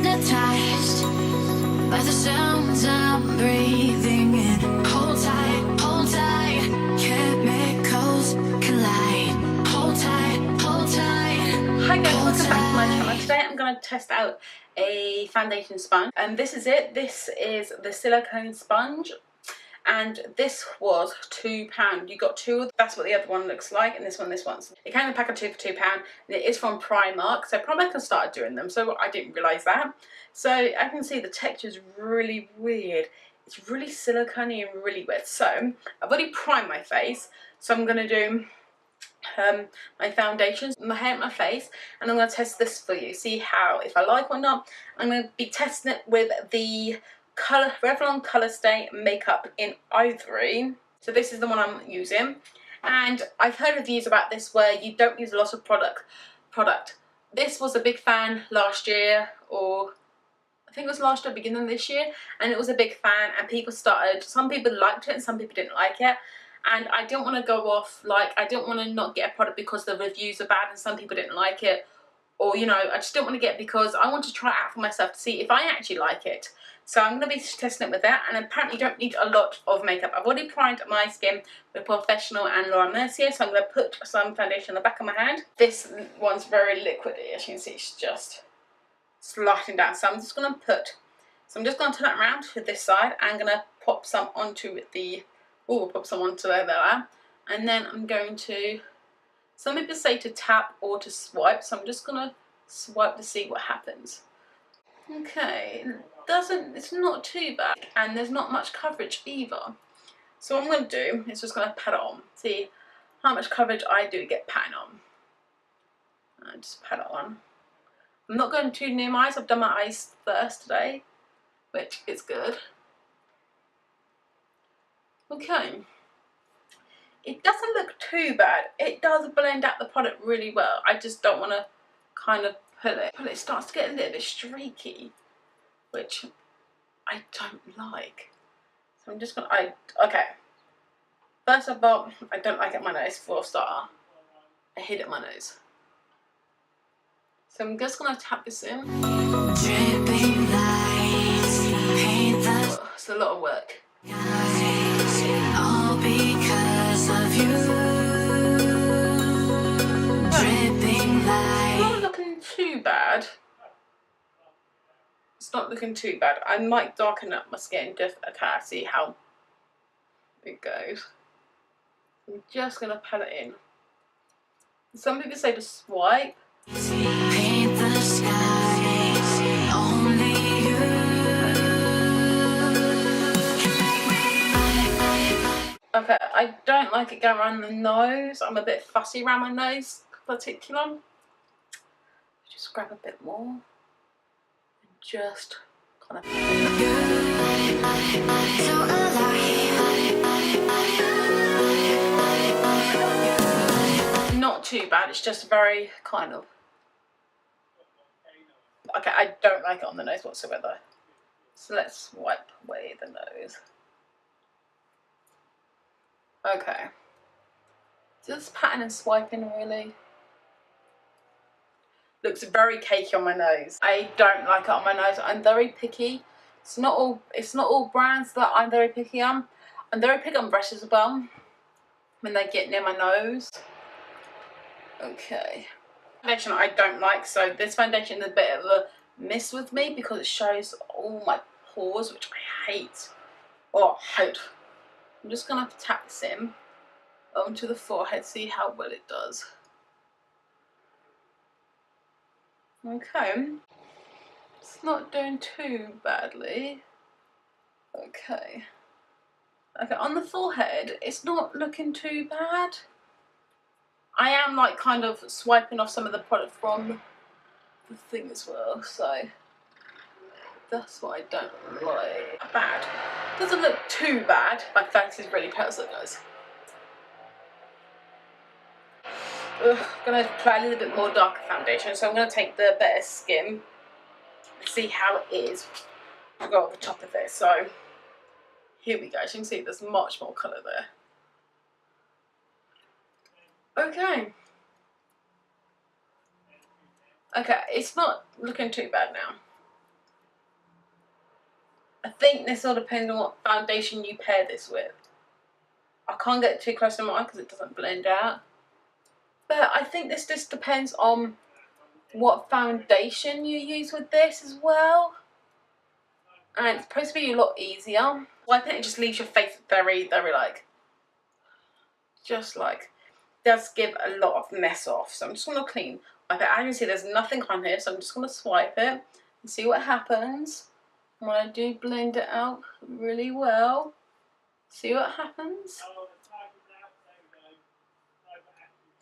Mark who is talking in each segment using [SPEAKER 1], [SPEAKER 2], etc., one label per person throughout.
[SPEAKER 1] hypnotized by the sounds I'm breathing in. Hold tight, chemicals collide. Hold tight, hold tight.
[SPEAKER 2] Hi guys, welcome back to my channel. Today I'm going to test out a foundation sponge, and this is it. This is the Silicone sponge, and this was £2. You got two. That's what the other one looks like, and this one's. It came in a pack of two for £2, and it is from Primark. So Primark has started doing them, so I didn't realise that. So I can see the texture is really weird. It's really silicone-y and really wet. So I've already primed my face, so I'm going to do my foundations, my hair and my face, and I'm going to test this for you, see how, if I like or not. I'm going to be testing it with the Revlon Colour Stay Makeup in Ivory. So this is the one I'm using, and I've heard reviews about this where you don't use a lot of product. This was a big fan last year, or I think it was last year, beginning of this year, and it was a big fan, and some people liked it and some people didn't like it. And I didn't want to go off, like, I didn't want to not get a product because the reviews are bad and some people didn't like it, or, you know, I just didn't want to get it because I want to try it out for myself to see if I actually like it. So I'm going to be testing it with that, and apparently you don't need a lot of makeup. I've already primed my skin with Professional and Laura Mercier, so I'm going to put some foundation on the back of my hand. This one's very liquidy, as you can see, it's just sliding down. So I'm just going to turn it around to this side, and I'm going to pop some onto the, we'll pop some onto there, and then I'm going to, some people say to tap or to swipe, so I'm just going to swipe to see what happens. Okay, it's not too bad, and there's not much coverage either. So what I'm going to do is just going to pat it on, see how much coverage I do get patting on. And just pat it on. I'm not going too near my eyes. I've done my eyes first today, which is good. Okay. It doesn't look too bad. It does blend out the product really well. I just don't want to kind of pull it. But it starts to get a little bit streaky, which I don't like. So I'm just going to, okay. First of all, I don't like it on my nose for a starter. I hate it on my nose. So I'm just going to tap this in.
[SPEAKER 1] Dripping lights paint the
[SPEAKER 2] Oh, it's a lot of work.
[SPEAKER 1] all because of you. Dripping
[SPEAKER 2] It's
[SPEAKER 1] lights.
[SPEAKER 2] not looking too bad. It's not looking too bad. I might darken up my skin just to see how it goes. I'm just going to pat it in. Some people say to swipe.
[SPEAKER 1] Paint the skies, only you can make me.
[SPEAKER 2] Okay, I don't like it going around the nose. I'm a bit fussy around my nose in particular. Just grab a bit more and just kind of.
[SPEAKER 1] So
[SPEAKER 2] Not too bad. It's just very kind of. Okay, I don't like it on the nose whatsoever. So let's wipe away the nose. Okay. Just patting and swiping really. Looks very cakey on my nose. I don't like it on my nose. I'm very picky. It's not all brands that I'm very picky on. I'm very picky on brushes as well when they get near my nose. Okay. Foundation I don't like, so this foundation is a bit of a miss with me because it shows all my pores, which I hate. Oh, I hate. I'm just gonna have to tap this in onto the forehead, see how well it does. Okay, it's not doing too badly. Okay, on the forehead, it's not looking too bad. I am like kind of swiping off some of the product from the thing as well, so that's what I don't like. Bad. Doesn't look too bad. My face is really pale, so it does. I'm going to apply a little bit more darker foundation, so I'm going to take the Better Skin and see how it is to go over the top of it. So here we go. As you can see, there's much more colour there. Okay. Okay, it's not looking too bad now. I think this all depends on what foundation you pair this with. I can't get too close to mine because it doesn't blend out. But I think this just depends on what foundation you use with this as well. And it's supposed to be a lot easier. Well, I think it just leaves your face very, very like, just like, does give a lot of mess off. So I'm just going to clean. Okay, as you can see, there's nothing on here, so I'm just going to swipe it and see what happens. When I do blend it out really well, see what happens.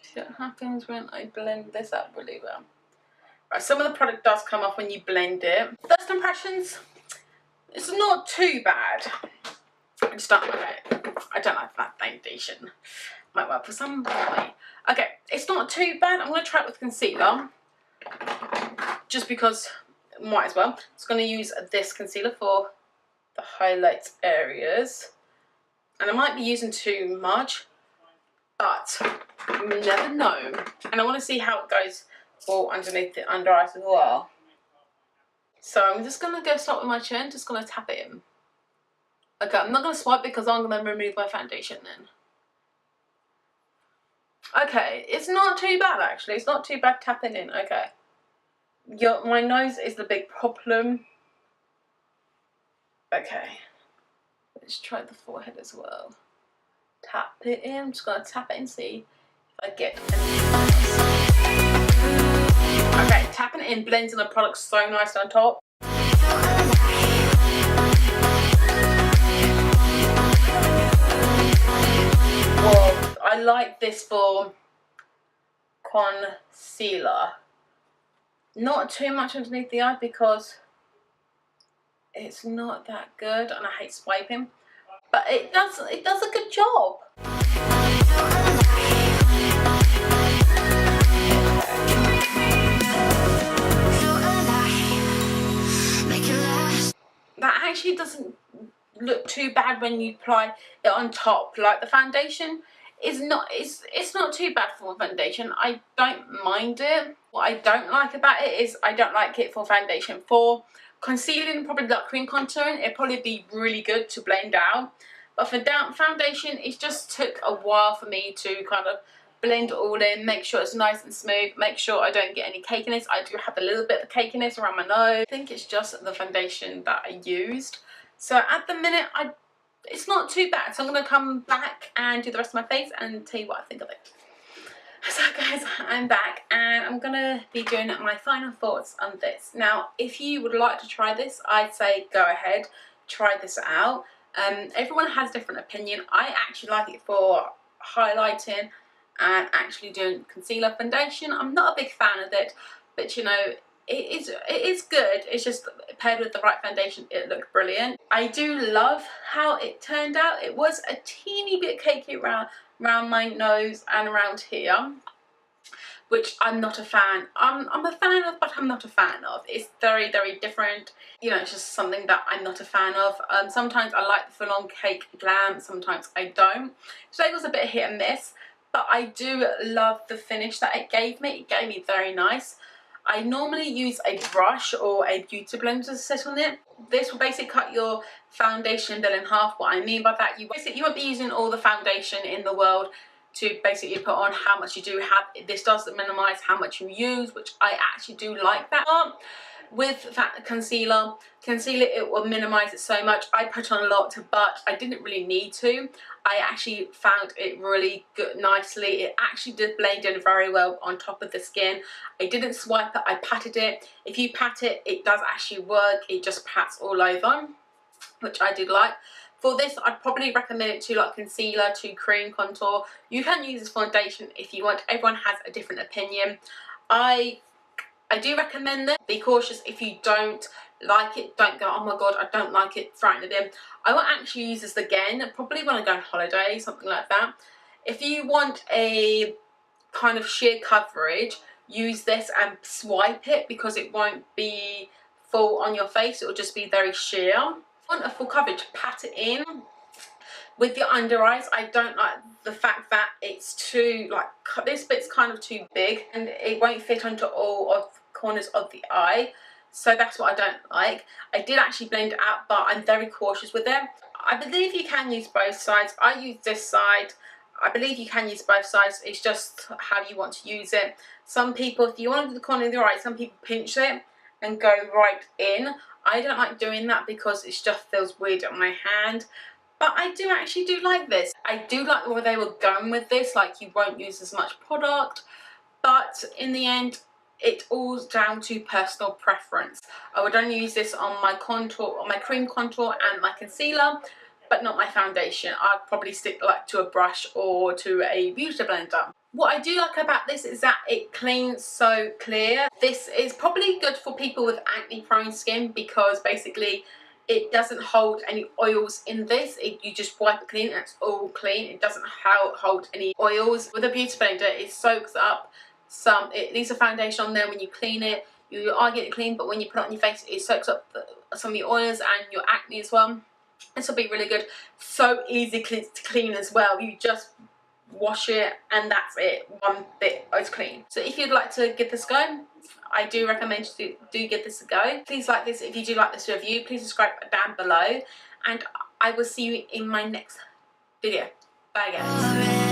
[SPEAKER 2] See what happens when I blend this out really well. Right, some of the product does come off when you blend it. First impressions, it's not too bad. I just don't like it. I don't like that foundation. Might work for somebody. Okay, it's not too bad. I'm going to try it with concealer. Just because, might as well. It's going to use this concealer for the highlight areas. And I might be using too much, but you never know. And I want to see how it goes for underneath the under eyes as well. So I'm just going to go start with my chin, just going to tap it in. Okay, I'm not going to swipe because I'm going to remove my foundation then. Okay, it's not too bad actually. It's not too bad tapping in. Okay. My nose is the big problem. Okay. Let's try the forehead as well. Tap it in. I'm just going to tap it and see if I get anything. Okay, tapping it in blends in the product so nice on top. Well, I like this for concealer. Not too much underneath the eye because it's not that good and I hate swiping. But it does a good job. That actually doesn't look too bad when you apply it on top. Like the foundation is not, it's not too bad for a foundation. I don't mind it. What I don't like about it is I don't like it for foundation. For concealing, probably like cream contouring, it'd probably be really good to blend out. But for foundation, it just took a while for me to kind of blend it all in, make sure it's nice and smooth, make sure I don't get any cakiness. I do have a little bit of cakiness around my nose. I think it's just the foundation that I used. So at the minute, it's not too bad. So I'm going to come back and do the rest of my face and tell you what I think of it. So guys, I'm back and I'm going to be doing my final thoughts on this. Now, if you would like to try this, I'd say go ahead, try this out. Everyone has a different opinion. I actually like it for highlighting and actually doing concealer foundation. I'm not a big fan of it, but you know, it is good. It's just paired with the right foundation, it looked brilliant. I do love how it turned out. It was a teeny bit cakey around my nose and around here, which I'm not a fan. I'm a fan of, but I'm not a fan of. It's very, very different. You know, it's just something that I'm not a fan of. Sometimes I like the full-on cake glam, sometimes I don't. So it was a bit of hit and miss, but I do love the finish that it gave me. It gave me very nice. I normally use a brush or a beauty blender to set on it. This will basically cut your foundation bill in half. What I mean by that, you won't be using all the foundation in the world to basically put on how much you do have. This does minimise how much you use, which I actually do like that. With that concealer, it will minimise it so much. I put on a lot, but I didn't really need to. I actually found it really good, nicely. It actually did blend in very well on top of the skin. I didn't swipe it, I patted it. If you pat it, it does actually work. It just pats all over, which I did like. For this, I'd probably recommend it to like concealer, to cream contour. You can use this foundation if you want. Everyone has a different opinion. I do recommend this. Be cautious if you don't like it. Don't go, oh my god, I don't like it, throw it in the bin. I won't actually use this again, probably when I go on holiday, something like that. If you want a kind of sheer coverage, use this and swipe it because it won't be full on your face. It will just be very sheer. If you want a full coverage, pat it in. With your under eyes, I don't like the fact that it's too, like, this bit's kind of too big and it won't fit onto all of the corners of the eye. so that's what I don't like. I did actually blend it out, but I'm very cautious with it. I believe you can use both sides. I use this side. I believe you can use both sides. It's just how you want to use it. Some people, if you want to do the corner of the right, some people pinch it and go right in. I don't like doing that because it just feels weird on my hand. But I do actually do like this. I do like where they were going with this, like you won't use as much product. But in the end, it's all down to personal preference. I would only use this on my contour, on my cream contour and my concealer, but not my foundation. I'd probably stick like to a brush or to a beauty blender. What I do like about this is that it cleans so clear. This is probably good for people with acne prone skin because basically it doesn't hold any oils in this. You just wipe it clean and it's all clean. It doesn't hold any oils. With a beauty blender, it soaks up it leaves a foundation on there. When you clean it, you are getting it clean, but when you put it on your face, it soaks up some of your oils and your acne as well. This will be really good. So easy to clean as well. You just wash it and that's it. One bit is clean. So if you'd like to give this a go, I do recommend you do give this a go. Please like this if you do like this review. Please subscribe down below and I will see you in my next video. Bye guys.